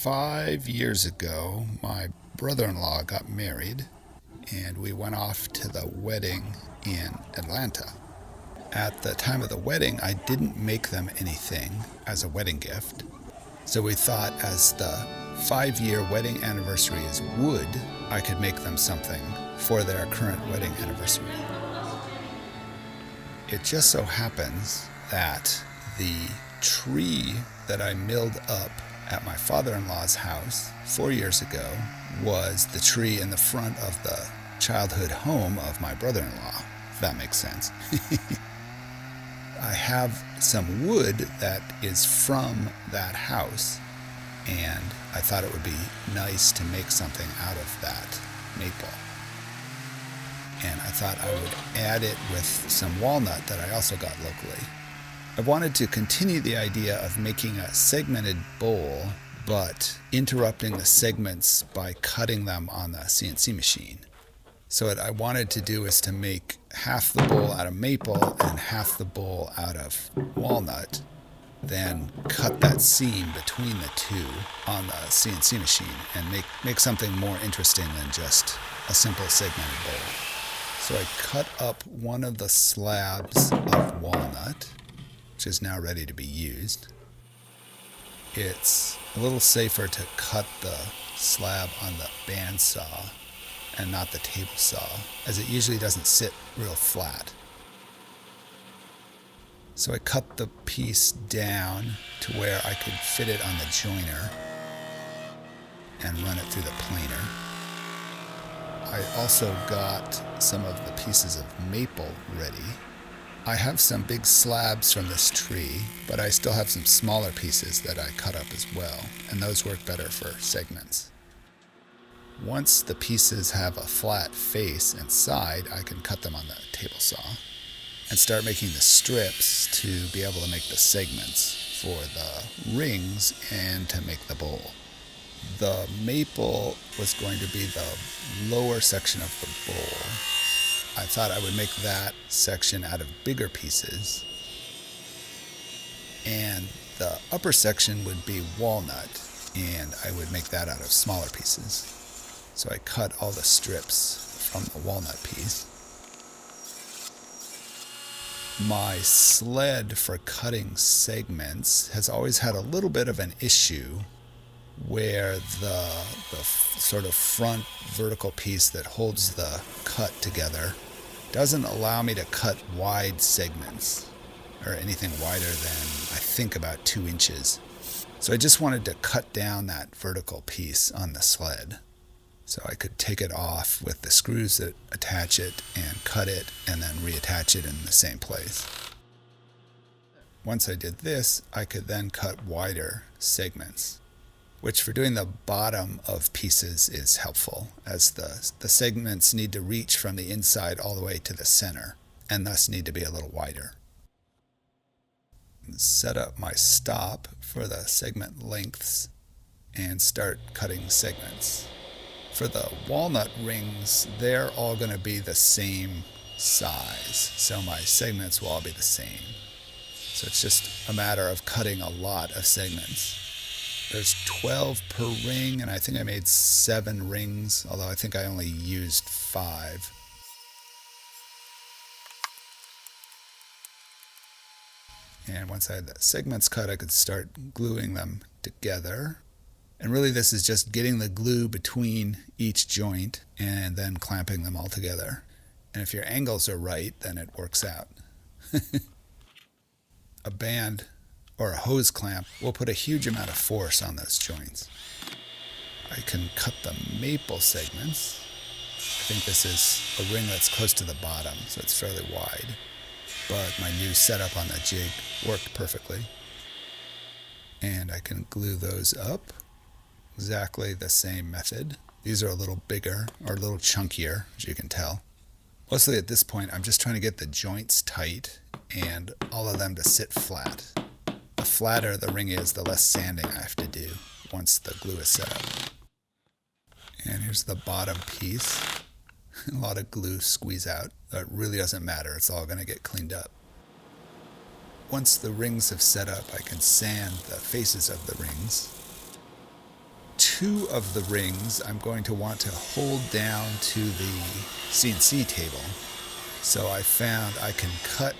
5 years ago, my brother-in-law got married, and we went off to the wedding in Atlanta. At the time of the wedding, I didn't make them anything as a wedding gift. So we thought, as the 5-year wedding anniversary is wood, I could make them something for their current wedding anniversary. It just so happens that the tree that I milled up at my father-in-law's house 4 years ago was the tree in the front of the childhood home of my brother-in-law, if that makes sense. I have some wood that is from that house, and I thought it would be nice to make something out of that maple. And I thought I would add it with some walnut that I also got locally. I wanted to continue the idea of making a segmented bowl, but interrupting the segments by cutting them on the CNC machine. So what I wanted to do is to make half the bowl out of maple and half the bowl out of walnut, then cut that seam between the two on the CNC machine and make something more interesting than just a simple segmented bowl. So I cut up one of the slabs of walnut, which is now ready to be used. It's a little safer to cut the slab on the bandsaw and not the table saw, as it usually doesn't sit real flat. So I cut the piece down to where I could fit it on the joiner and run it through the planer. I also got some of the pieces of maple ready. I have some big slabs from this tree, but I still have some smaller pieces that I cut up as well, and those work better for segments. Once the pieces have a flat face and side, I can cut them on the table saw and start making the strips to be able to make the segments for the rings and to make the bowl. The maple was going to be the lower section of the bowl. I thought I would make that section out of bigger pieces, and the upper section would be walnut, and I would make that out of smaller pieces. So I cut all the strips from the walnut piece. My sled for cutting segments has always had a little bit of an issue where the sort of front vertical piece that holds the cut together doesn't allow me to cut wide segments, or anything wider than, I think, about 2 inches. So I just wanted to cut down that vertical piece on the sled so I could take it off with the screws that attach it and cut it and then reattach it in the same place. Once I did this, I could then cut wider segments, which for doing the bottom of pieces is helpful, as the segments need to reach from the inside all the way to the center, and thus need to be a little wider. Set up my stop for the segment lengths and start cutting segments. For the walnut rings, they're all going to be the same size, so my segments will all be the same. So it's just a matter of cutting a lot of segments. There's 12 per ring, and I think I made 7 rings, although I think I only used 5. And once I had the segments cut, I could start gluing them together. And really this is just getting the glue between each joint and then clamping them all together. And if your angles are right, then it works out. A band or a hose clamp will put a huge amount of force on those joints. I can cut the maple segments. I think this is a ring that's close to the bottom, so it's fairly wide. But my new setup on the jig worked perfectly. And I can glue those up. Exactly the same method. These are a little bigger, or a little chunkier, as you can tell. Mostly at this point, I'm just trying to get the joints tight and all of them to sit flat. The flatter the ring is, the less sanding I have to do once the glue is set up. And here's the bottom piece. A lot of glue squeeze out. That really doesn't matter. It's all going to get cleaned up. Once the rings have set up, I can sand the faces of the rings. 2 of the rings I'm going to want to hold down to the CNC table. So I found I can cut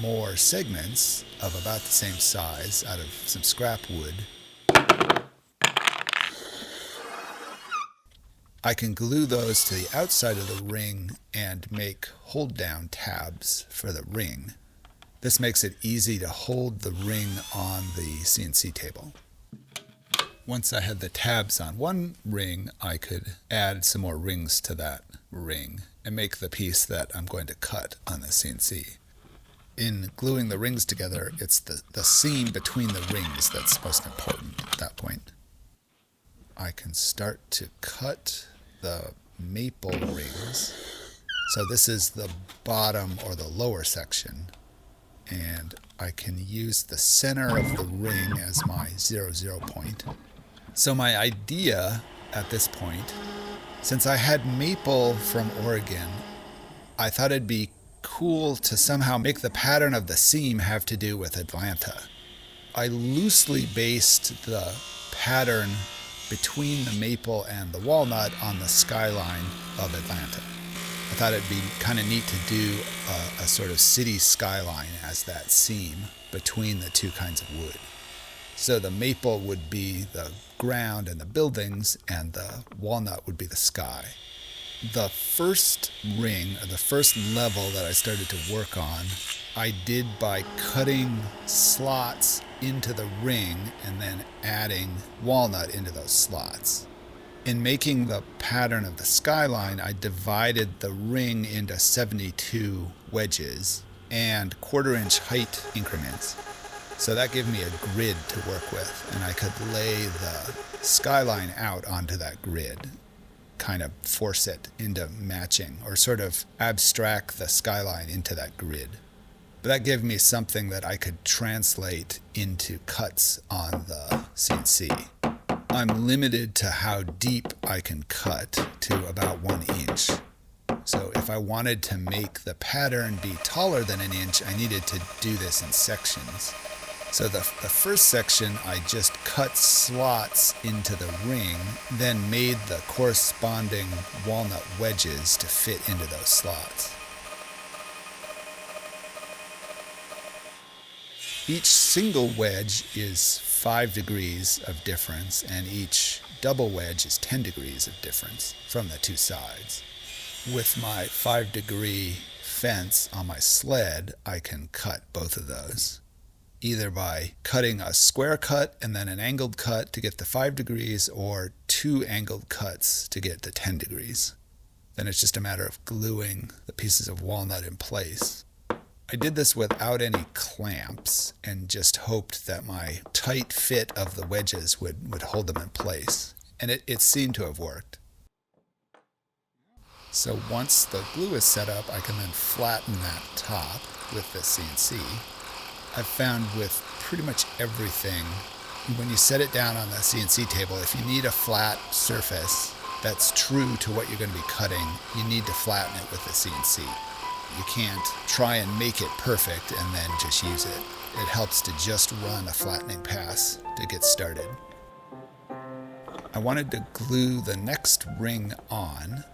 more segments of about the same size out of some scrap wood. I can glue those to the outside of the ring and make hold down tabs for the ring. This makes it easy to hold the ring on the CNC table. Once I had the tabs on one ring, I could add some more rings to that ring and make the piece that I'm going to cut on the CNC. In gluing the rings together, it's the seam between the rings that's most important at that point. I can start to cut the maple rings. So this is the bottom or the lower section. And I can use the center of the ring as my 0 point. So my idea at this point, since I had maple from Oregon, I thought it'd be cool to somehow make the pattern of the seam have to do with Atlanta. I loosely based the pattern between the maple and the walnut on the skyline of Atlanta. I thought it'd be kind of neat to do a sort of city skyline as that seam between the two kinds of wood. So the maple would be the ground and the buildings, and the walnut would be the sky. The first ring, or the first level that I started to work on, I did by cutting slots into the ring and then adding walnut into those slots. In making the pattern of the skyline, I divided the ring into 72 wedges and 1/4-inch height increments. So that gave me a grid to work with, and I could lay the skyline out onto that grid, kind of force it into matching, or sort of abstract the skyline into that grid. But that gave me something that I could translate into cuts on the CNC. I'm limited to how deep I can cut, to about 1 inch. So if I wanted to make the pattern be taller than 1 inch, I needed to do this in sections. So the first section, I just cut slots into the ring, then made the corresponding walnut wedges to fit into those slots. Each single wedge is 5 degrees of difference, and each double wedge is 10 degrees of difference from the two sides. With my 5-degree fence on my sled, I can cut both of those, either by cutting a square cut and then an angled cut to get the 5 degrees, or 2 angled cuts to get the 10 degrees. Then it's just a matter of gluing the pieces of walnut in place. I did this without any clamps and just hoped that my tight fit of the wedges would hold them in place. And it seemed to have worked. So once the glue is set up, I can then flatten that top with the CNC. I've found with pretty much everything, when you set it down on the CNC table, if you need a flat surface that's true to what you're going to be cutting, you need to flatten it with the CNC. You can't try and make it perfect and then just use it. It helps to just run a flattening pass to get started. I wanted to glue the next ring on,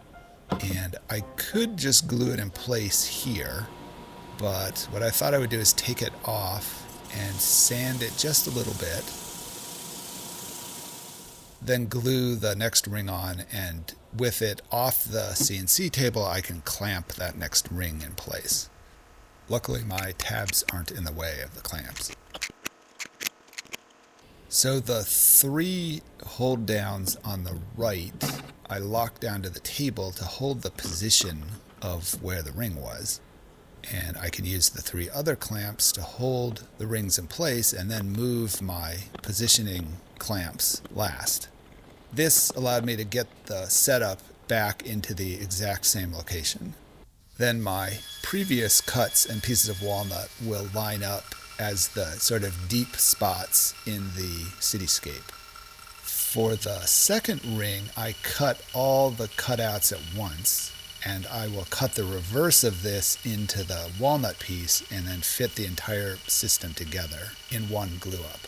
and I could just glue it in place here, but what I thought I would do is take it off and sand it just a little bit, then glue the next ring on, and with it off the CNC table, I can clamp that next ring in place. Luckily, my tabs aren't in the way of the clamps. So the 3 hold downs on the right, I locked down to the table to hold the position of where the ring was. And I can use the 3 other clamps to hold the rings in place and then move my positioning clamps last. This allowed me to get the setup back into the exact same location. Then my previous cuts and pieces of walnut will line up as the sort of deep spots in the cityscape. For the second ring, I cut all the cutouts at once, and I will cut the reverse of this into the walnut piece and then fit the entire system together in one glue up.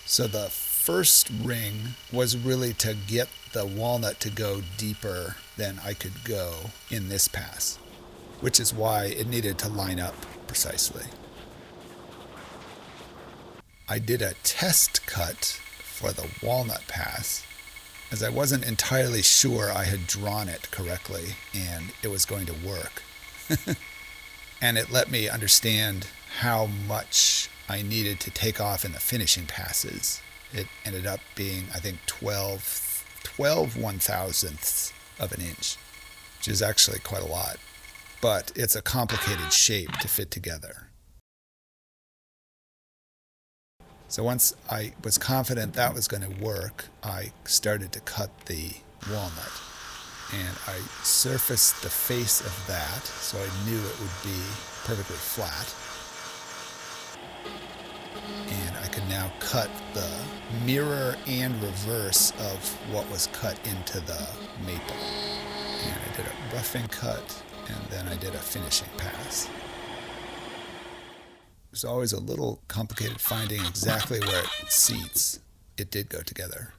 So the first ring was really to get the walnut to go deeper than I could go in this pass, which is why it needed to line up precisely. I did a test cut for the walnut pass, as I wasn't entirely sure I had drawn it correctly and it was going to work. And it let me understand how much I needed to take off in the finishing passes. It ended up being, I think, 12 1,000ths of an inch, which is actually quite a lot. But it's a complicated shape to fit together. So once I was confident that was going to work, I started to cut the walnut. And I surfaced the face of that, so I knew it would be perfectly flat. And I could now cut the mirror and reverse of what was cut into the maple. And I did a roughing cut, and then I did a finishing pass. It was always a little complicated finding exactly where it seats. It did go together.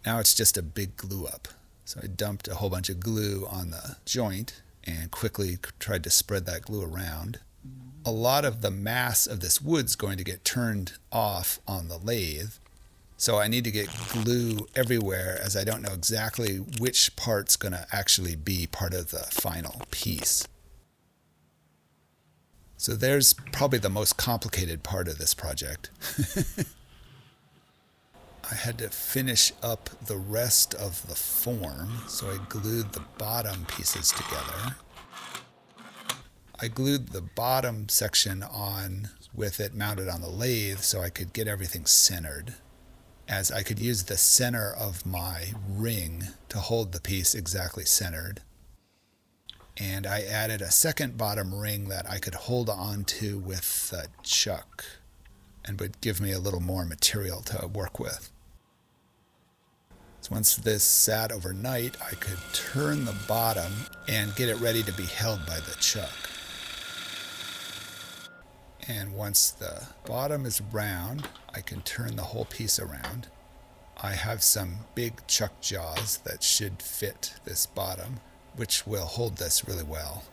Now it's just a big glue up. So I dumped a whole bunch of glue on the joint and quickly tried to spread that glue around. A lot of the mass of this wood's going to get turned off on the lathe. So I need to get glue everywhere, as I don't know exactly which part's going to actually be part of the final piece. So there's probably the most complicated part of this project. I had to finish up the rest of the form, so I glued the bottom pieces together. I glued the bottom section on with it mounted on the lathe so I could get everything centered, as I could use the center of my ring to hold the piece exactly centered. And I added a second bottom ring that I could hold on to with a chuck and would give me a little more material to work with. So once this sat overnight, I could turn the bottom and get it ready to be held by the chuck. And once the bottom is round, I can turn the whole piece around. I have some big chuck jaws that should fit this bottom, which will hold this really well.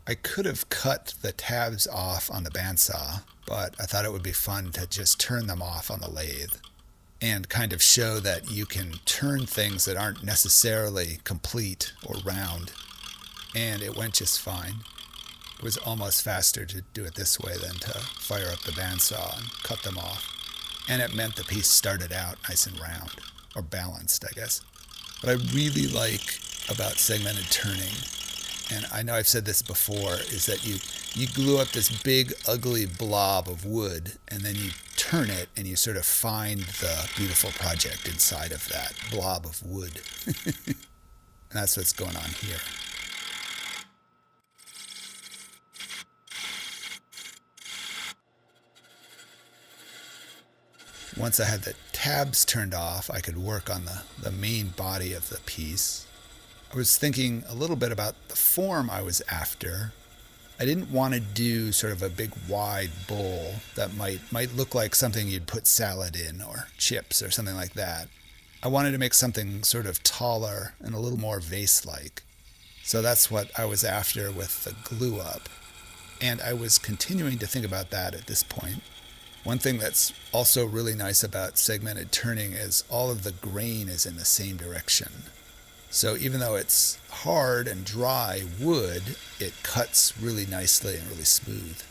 I could have cut the tabs off on the bandsaw, but I thought it would be fun to just turn them off on the lathe and kind of show that you can turn things that aren't necessarily complete or round. And it went just fine. It was almost faster to do it this way than to fire up the bandsaw and cut them off. And it meant the piece started out nice and round, or balanced, I guess. What I really like about segmented turning, and I know I've said this before, is that you glue up this big, ugly blob of wood, and then you turn it, and you sort of find the beautiful project inside of that blob of wood. And that's what's going on here. Once I had the tabs turned off, I could work on the main body of the piece. I was thinking a little bit about the form I was after. I didn't want to do sort of a big wide bowl that might look like something you'd put salad in or chips or something like that. I wanted to make something sort of taller and a little more vase-like. So that's what I was after with the glue up. And I was continuing to think about that at this point. One thing that's also really nice about segmented turning is all of the grain is in the same direction. So even though it's hard and dry wood, it cuts really nicely and really smooth.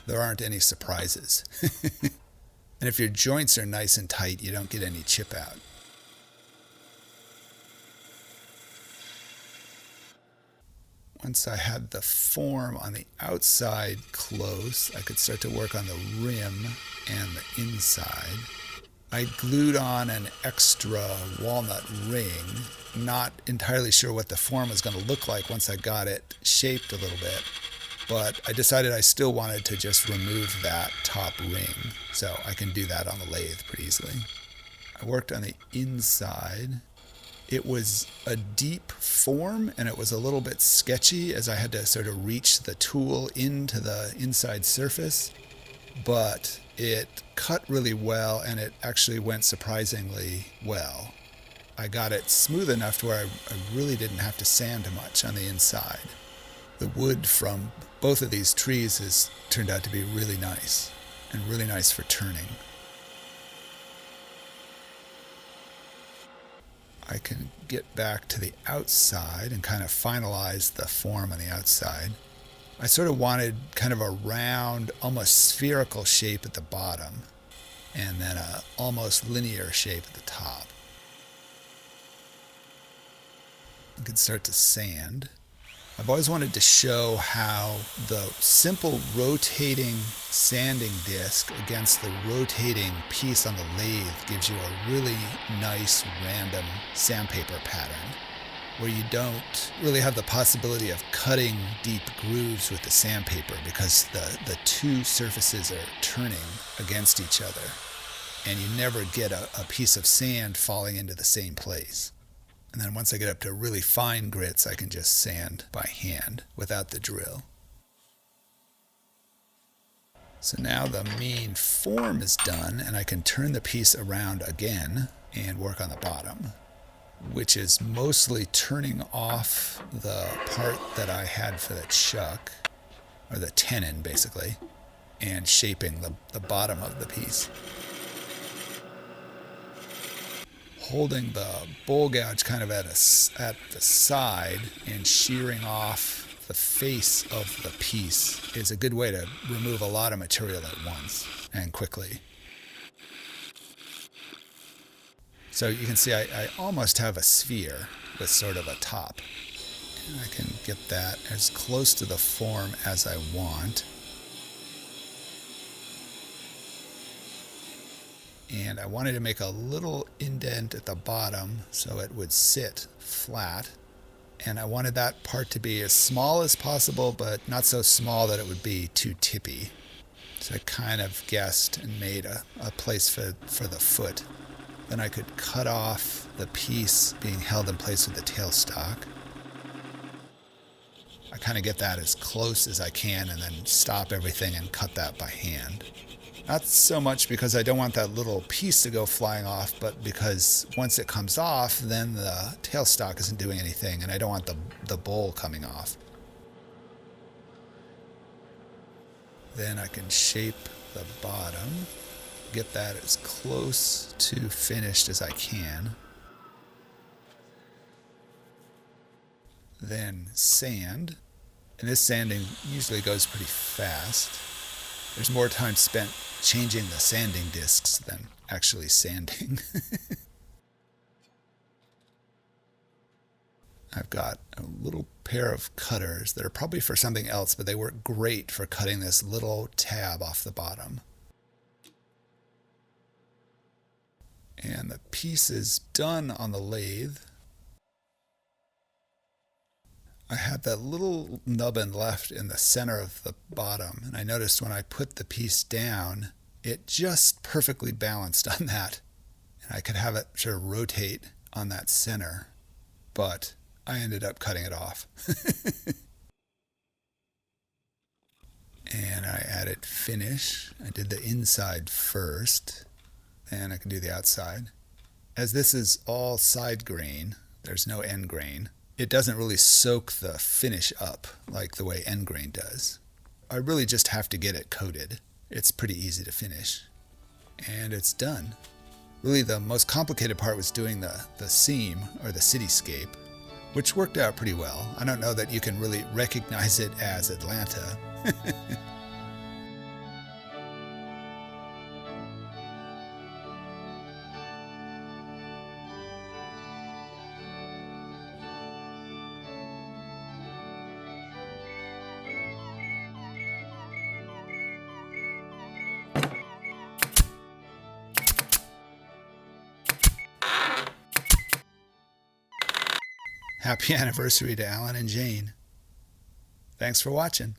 There aren't any surprises. And if your joints are nice and tight, you don't get any chip out. Once I had the form on the outside close, I could start to work on the rim and the inside. I glued on an extra walnut ring, not entirely sure what the form was going to look like once I got it shaped a little bit, but I decided I still wanted to just remove that top ring, so I can do that on the lathe pretty easily. I worked on the inside. It was a deep form, and it was a little bit sketchy as I had to sort of reach the tool into the inside surface. but it cut really well and it actually went surprisingly well. I got it smooth enough to where I really didn't have to sand much on the inside. The wood from both of these trees has turned out to be really nice and really nice for turning. I can get back to the outside and kind of finalize the form on the outside. I sort of wanted kind of a round, almost spherical shape at the bottom, and then a almost linear shape at the top. I can start to sand. I've always wanted to show how the simple rotating sanding disc against the rotating piece on the lathe gives you a really nice random sandpaper pattern, where you don't really have the possibility of cutting deep grooves with the sandpaper because the two surfaces are turning against each other, and you never get a piece of sand falling into the same place. And then once I get up to really fine grits, I can just sand by hand without the drill. So now the main form is done, and I can turn the piece around again and work on the bottom, which is mostly turning off the part that I had for the chuck, or the tenon basically, and shaping the bottom of the piece. Holding the bowl gouge kind of at the side and shearing off the face of the piece is a good way to remove a lot of material at once and quickly. So you can see I almost have a sphere with sort of a top. And I can get that as close to the form as I want. And I wanted to make a little indent at the bottom so it would sit flat. And I wanted that part to be as small as possible, but not so small that it would be too tippy. So I kind of guessed and made a place for the foot. Then I could cut off the piece being held in place with the tailstock. I kind of get that as close as I can and then stop everything and cut that by hand. Not so much because I don't want that little piece to go flying off, but because once it comes off, then the tailstock isn't doing anything, and I don't want the bowl coming off. Then I can shape the bottom, get that as close to finished as I can. Then sand, and this sanding usually goes pretty fast. There's more time spent changing the sanding discs than actually sanding. I've got a little pair of cutters that are probably for something else, but they work great for cutting this little tab off the bottom. And the piece is done on the lathe. I had that little nubbin left in the center of the bottom, and I noticed when I put the piece down, it just perfectly balanced on that. And I could have it sort of rotate on that center, but I ended up cutting it off. And I added finish. I did the inside first, and I can do the outside. As this is all side grain, there's no end grain. It doesn't really soak the finish up like the way end grain does. I really just have to get it coated. It's pretty easy to finish. And it's done. Really the most complicated part was doing the seam, or the cityscape, which worked out pretty well. I don't know that you can really recognize it as Atlanta. Happy anniversary to Alan and Jane. Thanks for watching.